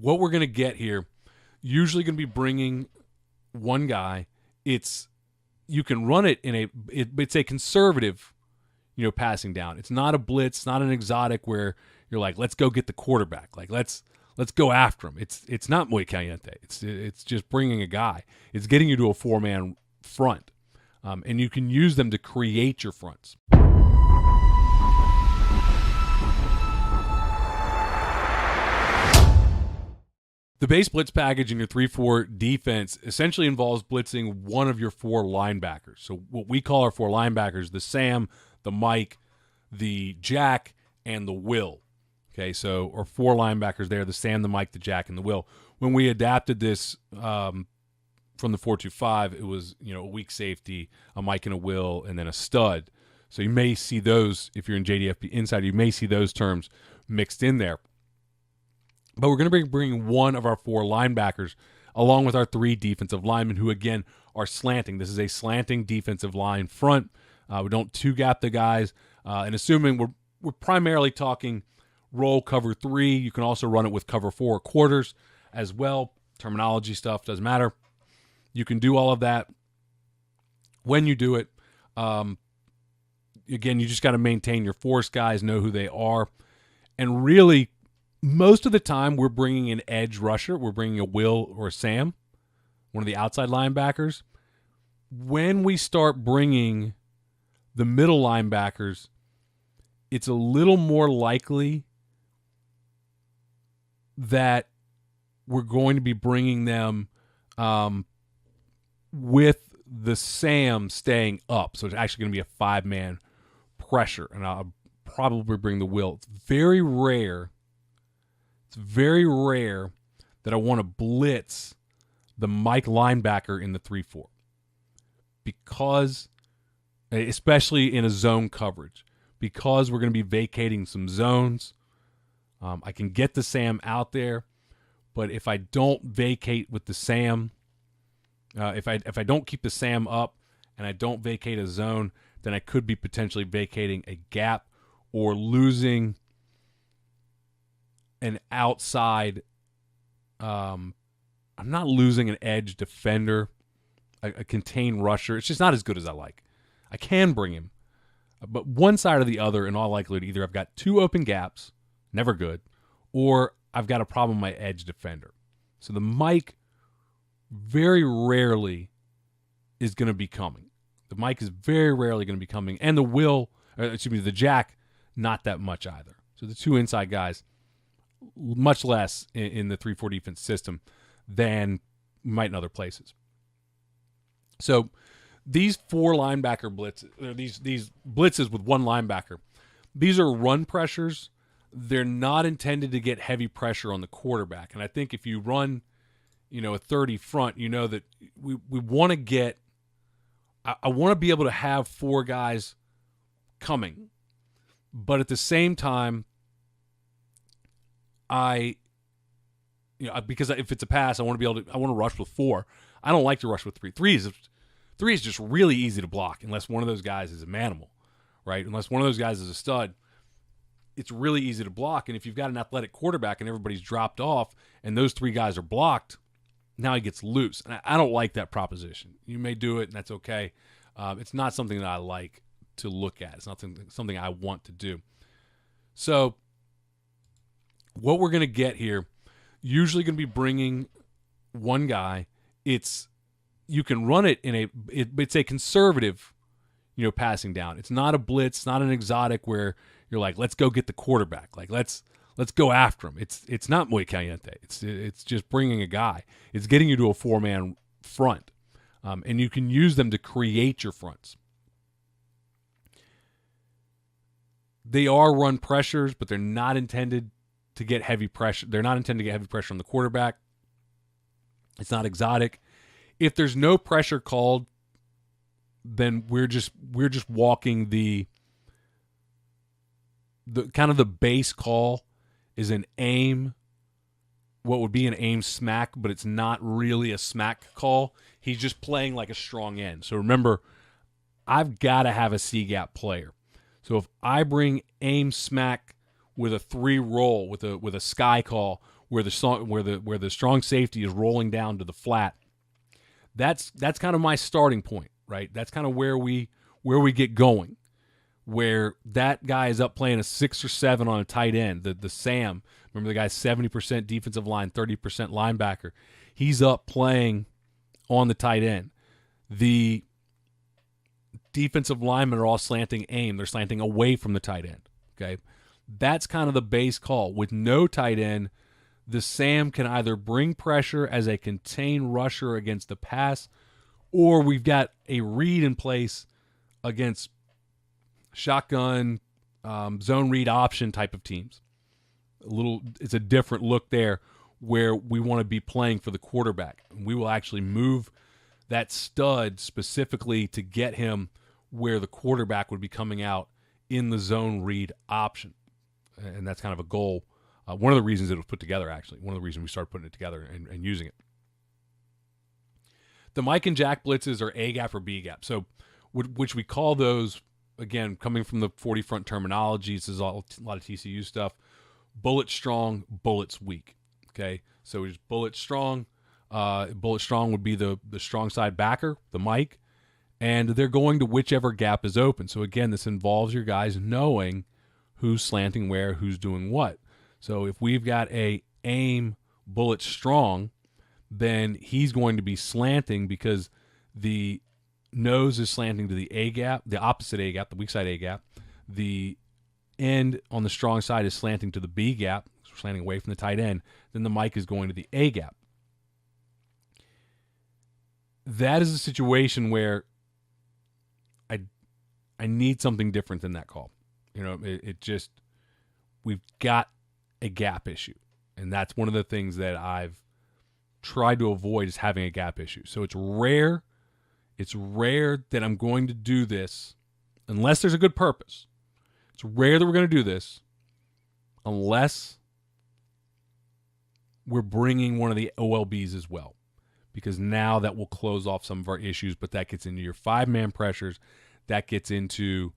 what we're going to get here, usually going to be bringing one guy. You can run it it's a conservative, passing down. It's not a blitz, not an exotic where you're like, let's go get the quarterback. Like let's go after him. It's not muy caliente. It's just bringing a guy. It's getting you to a 4-man front, and you can use them to create your fronts. The base blitz package in your 3-4 defense essentially involves blitzing one of your 4 linebackers. So what we call our 4 linebackers, the Sam, the Mike, the Jack, and the Will. Okay, so our 4 linebackers there, the Sam, the Mike, the Jack, and the Will. When we adapted this from the 4-2-5, it was a weak safety, a Mike and a Will, and then a stud. So you may see those, if you're in JDFB Insider, you may see those terms mixed in there. But we're going to be bringing one of our 4 linebackers along with our 3 defensive linemen who, again, are slanting. This is a slanting defensive line front. We don't two-gap the guys. And assuming we're primarily talking roll cover 3, you can also run it with cover 4 quarters as well. Terminology stuff doesn't matter. You can do all of that. When you do it, again, you just got to maintain your force guys, know who they are. And really, most of the time, we're bringing an edge rusher. We're bringing a Will or a Sam, one of the outside linebackers. When we start bringing the middle linebackers, it's a little more likely that we're going to be bringing them with the Sam staying up. So it's actually going to be a 5-man pressure, and I'll probably bring the Will. It's very rare that I want to blitz the Mike linebacker in the 3-4 because, especially in a zone coverage, because we're going to be vacating some zones. I can get the Sam out there, but if I don't vacate with the Sam, if I don't keep the Sam up and I don't vacate a zone, then I could be potentially vacating a gap or losing an outside. I'm not losing an edge defender, a contained rusher. It's just not as good as I like. I can bring him, but one side or the other, in all likelihood, either I've got 2 open gaps, never good, or I've got a problem with my edge defender. So the Mike very rarely is going to be coming. The Mike is very rarely going to be coming, and the Jack, not that much either. So the 2 inside guys, much less in the 3-4 defense system than might in other places. So these 4 linebacker blitzes, or these blitzes with 1 linebacker, these are run pressures. They're not intended to get heavy pressure on the quarterback. And I think if you run, a 30 front, that we want to get, I want to be able to have 4 guys coming. But at the same time, because if it's a pass, I want to rush with 4. I don't like to rush with 3. 3 is just really easy to block unless one of those guys is a manimal, right? Unless one of those guys is a stud, it's really easy to block. And if you've got an athletic quarterback and everybody's dropped off and those 3 guys are blocked, now he gets loose. And I don't like that proposition. You may do it, and that's okay. It's not something that I like to look at. It's not something I want to do. So what we're going to get here, usually going to be bringing one guy. You can run it it's a conservative, passing down. It's not a blitz, not an exotic where you're like, let's go get the quarterback. Like let's go after him. It's not muy caliente. It's just bringing a guy. It's getting you to a 4-man front, and you can use them to create your fronts. They are run pressures, but they're not intended to get heavy pressure. They're not intended to get heavy pressure on the quarterback. It's not exotic. If there's no pressure called, then we're just walking the kind of the base call is an aim, what would be an aim smack, but it's not really a smack call. He's just playing like a strong end. So remember, I've got to have a C-gap player. So if I bring aim smack with a 3 roll, with a sky call, where the strong safety is rolling down to the flat. That's kind of my starting point, right? That's kind of where we get going, where that guy is up playing a 6 or 7 on a tight end. The Sam, remember the guy's 70% defensive line, 30% linebacker. He's up playing on the tight end. The defensive linemen are all slanting aim. They're slanting away from the tight end. Okay, that's kind of the base call. With no tight end, the Sam can either bring pressure as a contained rusher against the pass, or we've got a read in place against shotgun, zone read option type of teams. It's a different look there where we want to be playing for the quarterback. We will actually move that stud specifically to get him where the quarterback would be coming out in the zone read option. And that's kind of a goal. One of the reasons it was put together, actually. One of the reasons we started putting it together and using it. The Mike and Jack blitzes are A-gap or B-gap. So, which we call those, again, coming from the 40 front terminology. This is a lot of TCU stuff. Bullets strong, bullets weak. Okay, so it's bullet strong. Bullet strong would be the strong side backer, the Mike, and they're going to whichever gap is open. So again, this involves your guys knowing who's slanting where, who's doing what. So if we've got a aim bullet strong, then he's going to be slanting because the nose is slanting to the A gap, the opposite A gap, the weak side A gap. The end on the strong side is slanting to the B gap, slanting away from the tight end. Then the Mike is going to the A gap. That is a situation where I need something different than that call. You know, we've got a gap issue. And that's one of the things that I've tried to avoid is having a gap issue. So it's rare that I'm going to do this unless there's a good purpose. It's rare that we're going to do this unless we're bringing one of the OLBs as well, because now that will close off some of our issues, but that gets into your 5-man pressures, that gets into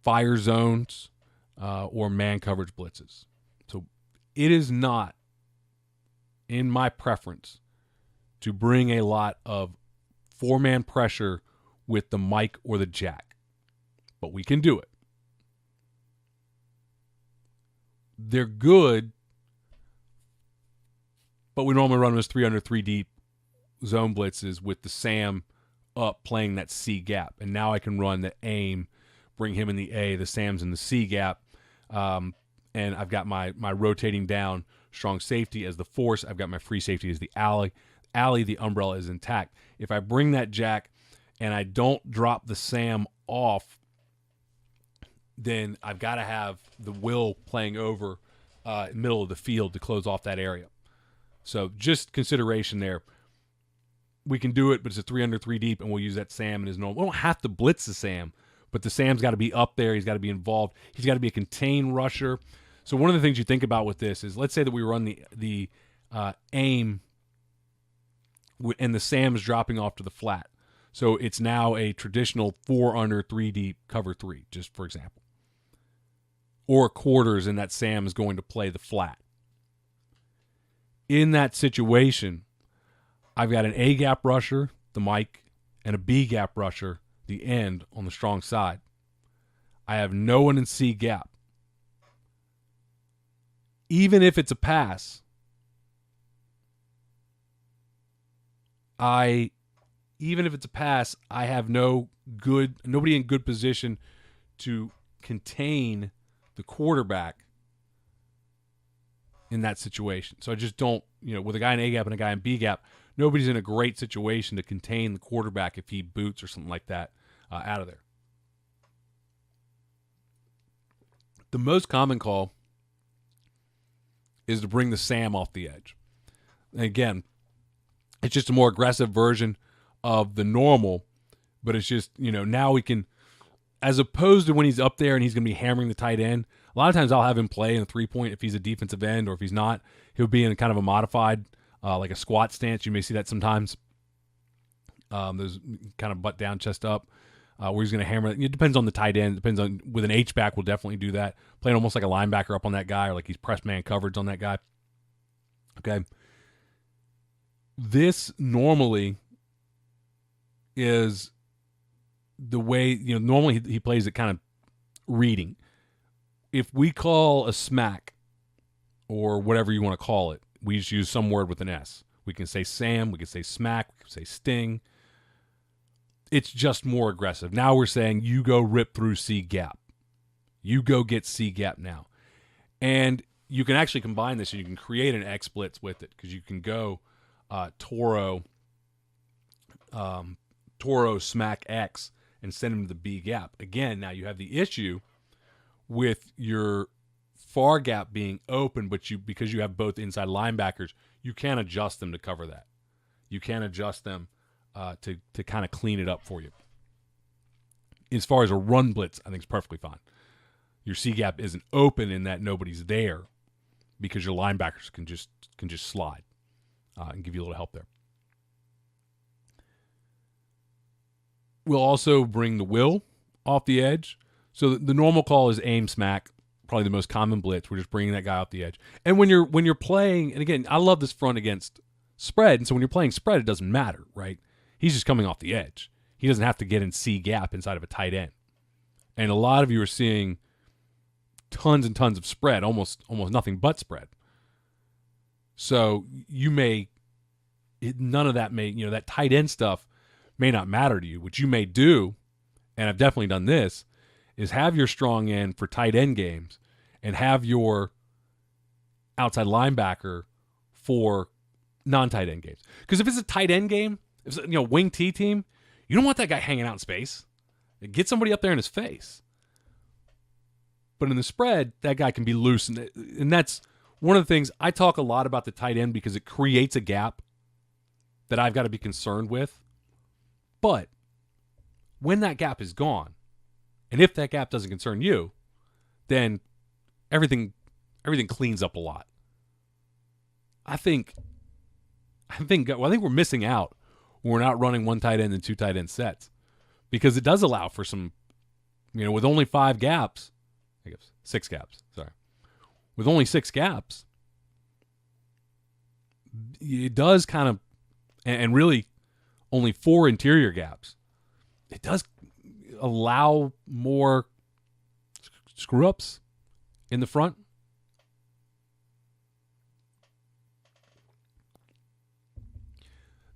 fire zones or man coverage blitzes. So it is not in my preference to bring a lot of 4-man pressure with the Mike or the Jack, but we can do it. They're good, but we normally run them as 3 under 3 deep zone blitzes with the Sam up playing that C gap. And now I can run the aim, bring him in the A, the Sam's in the C gap. And I've got my rotating down strong safety as the force. I've got my free safety as the alley. The umbrella is intact. If I bring that Jack and I don't drop the Sam off, then I've got to have the Will playing over middle of the field to close off that area. So just consideration there. We can do it, but it's a 3 under 3 deep, and we'll use that Sam in his normal. We don't have to blitz the Sam, but the Sam's got to be up there. He's got to be involved. He's got to be a contained rusher. So one of the things you think about with this is, let's say that we run the aim, and the Sam is dropping off to the flat. So it's now a traditional 4 under 3 deep cover 3, just for example. Or quarters, and that Sam is going to play the flat. In that situation, I've got an A-gap rusher, the Mike, and a B-gap rusher, the end, on the strong side. I have no one in C-gap. Even if it's a pass, I have nobody in good position to contain the quarterback in that situation. So I just don't, with a guy in A-gap and a guy in B-gap, nobody's in a great situation to contain the quarterback if he boots or something like that out of there. The most common call is to bring the Sam off the edge. And again, it's just a more aggressive version of the normal, but it's just, now we can, as opposed to when he's up there and he's going to be hammering the tight end, a lot of times I'll have him play in a 3-point if he's a defensive end, or if he's not, he'll be in kind of a modified, like a squat stance. You may see that sometimes. Those kind of butt down, chest up, where he's going to hammer. It depends on the tight end. It depends on, with an H-back, we'll definitely do that. Playing almost like a linebacker up on that guy, or like he's press man coverage on that guy. Okay. This normally is the way, normally he plays it kind of reading. If we call a smack or whatever you want to call it, we just use some word with an S. We can say Sam, we can say smack, we can say sting. It's just more aggressive. Now we're saying you go rip through C gap. You go get C gap now. And you can actually combine this and you can create an X blitz with it because you can go Toro smack X and send him to the B gap. Again, now you have the issue with your far gap being open, but because you have both inside linebackers, you can't adjust them to cover that. You can't adjust them to kind of clean it up for you. As far as a run blitz, I think it's perfectly fine. Your C gap isn't open in that nobody's there because your linebackers can just slide and give you a little help there. We'll also bring the will off the edge. So the normal call is aim smack, probably the most common blitz. We're just bringing that guy off the edge. And when you're playing, and again, I love this front against spread, and so when you're playing spread, it doesn't matter, right? He's just coming off the edge. He doesn't have to get in C gap inside of a tight end. And a lot of you are seeing tons and tons of spread, almost nothing but spread. So none of that that tight end stuff may not matter to you. What you may do, and I've definitely done this, is have your strong end for tight end games and have your outside linebacker for non-tight end games. Because if it's a tight end game, if it's wing T team, you don't want that guy hanging out in space. Get somebody up there in his face. But in the spread, that guy can be loose. And that's one of the things I talk a lot about the tight end because it creates a gap that I've got to be concerned with. But when that gap is gone, and if that gap doesn't concern you, then everything cleans up a lot. I think we're missing out when we're not running one tight end and two tight end sets because it does allow for some, with only 5 gaps, I guess 6 gaps. Sorry, with only 6 gaps, it does kind of, and really only 4 interior gaps. It does allow more screw-ups in the front.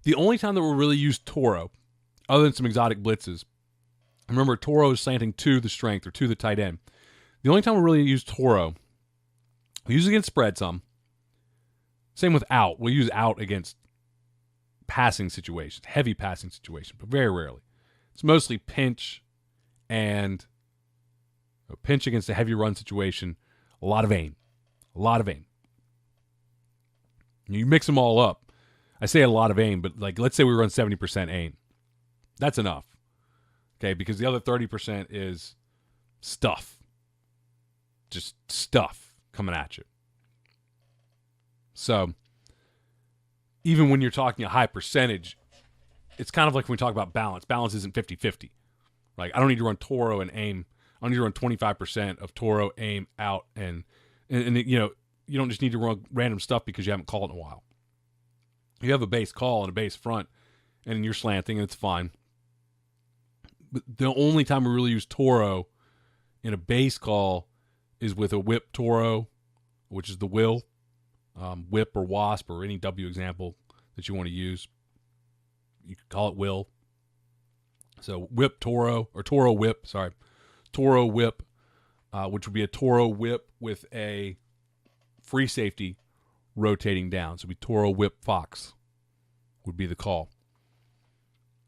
The only time that we'll really use Toro, other than some exotic blitzes, remember Toro is slanting to the strength or to the tight end. The only time we'll really use Toro, we use it against spread some. Same with out. We'll use out against passing situations, heavy passing situations, but very rarely. It's mostly pinch and pinch against a heavy run situation. A lot of aim. You mix them all up. I say a lot of aim, but let's say we run 70% aim. That's enough. Okay, because the other 30% is stuff. Just stuff coming at you. So even when you're talking a high percentage, it's kind of like when we talk about balance. Balance isn't 50-50. I don't need to run Toro and aim. I don't need to run 25% of Toro, aim, out, and you don't just need to run random stuff because you haven't called in a while. You have a base call and a base front, and you're slanting, and it's fine. But the only time we really use Toro in a base call is with a whip Toro, which is the will, whip or wasp or any W example that you want to use. You could call it will. So whip Toro, or Toro whip, Toro whip, which would be a Toro whip with a free safety rotating down. So it'd be Toro whip Fox would be the call.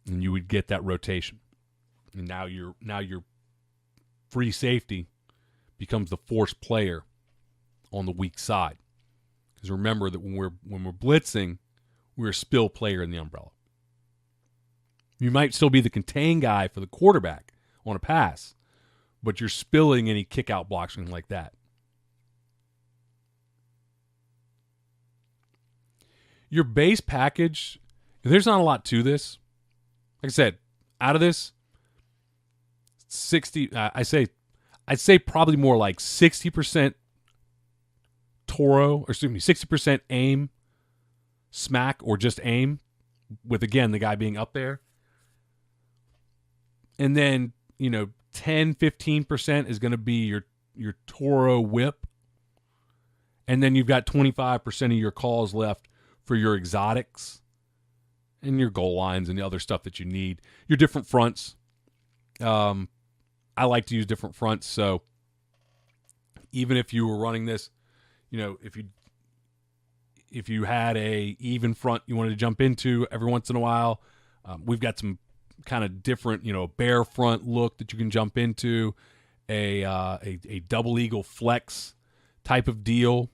And you would get that rotation. And now your free safety becomes the force player on the weak side. Because remember that when we're blitzing, we're a spill player in the umbrella. You might still be the contain guy for the quarterback on a pass, but you're spilling any kick out blocks, something like that. Your base package, there's not a lot to this. Like I said, out of this, 60 I'd say probably more like 60% Toro, or excuse me, 60% aim, smack or just aim, with, again, the guy being up there. And then, 10, 15% is going to be your Toro whip. And then you've got 25% of your calls left for your exotics and your goal lines and the other stuff that you need. Your different fronts. I like to use different fronts, so even if you were running this, if you had a even front you wanted to jump into every once in a while, we've got some kind of different, bear front look that you can jump into, a double eagle flex type of deal,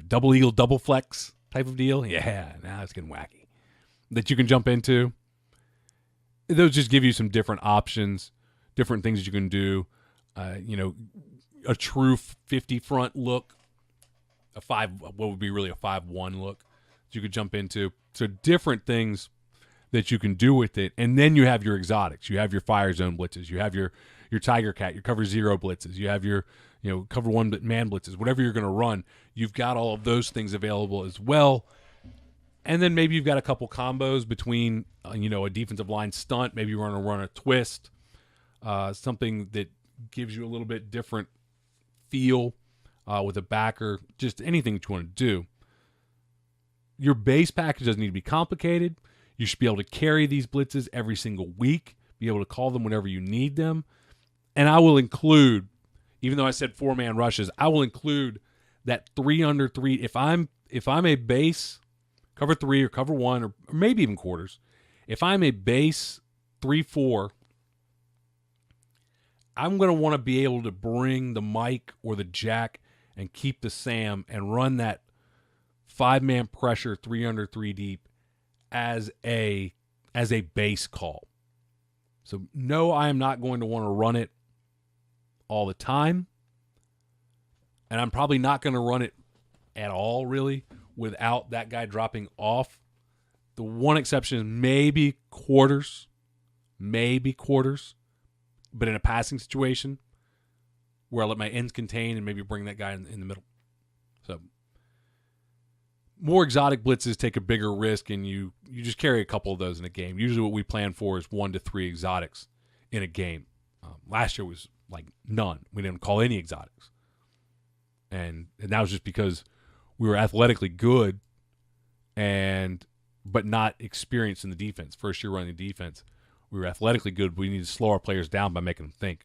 double eagle double flex type of deal. Yeah, now it's getting wacky. That you can jump into. Those just give you some different options, different things that you can do. A true 50 front look, what would be really a 5-1 look that you could jump into. So different things that you can do with it. And then you have your exotics. You have your fire zone blitzes. You have your Tiger Cat, your cover 0 blitzes. You have your cover 1 man blitzes. Whatever you're going to run, you've got all of those things available as well. And then maybe you've got a couple combos between, a defensive line stunt. Maybe you want to run a twist, something that gives you a little bit different feel with a backer, just anything that you want to do. Your base package doesn't need to be complicated. You should be able to carry these blitzes every single week, be able to call them whenever you need them. And I will include, even though I said 4-man rushes, I will include that 3 under 3. If I'm a base cover 3 or cover 1 or maybe even quarters, if I'm a base 3-4, I'm going to want to be able to bring the Mike or the Jack and keep the Sam and run that 5-man pressure 3 under 3 deep as a base call. So no, I am not going to want to run it all the time. And I'm probably not going to run it at all, really, without that guy dropping off. The one exception is maybe quarters. But in a passing situation where I let my ends contain and maybe bring that guy in the middle. So more exotic blitzes take a bigger risk, and you just carry a couple of those in a game. Usually what we plan for is 1 to 3 exotics in a game. Last year was like none. We didn't call any exotics. And that was just because we were athletically good but not experienced in the defense. First year running the defense. We were athletically good, but we needed to slow our players down by making them think.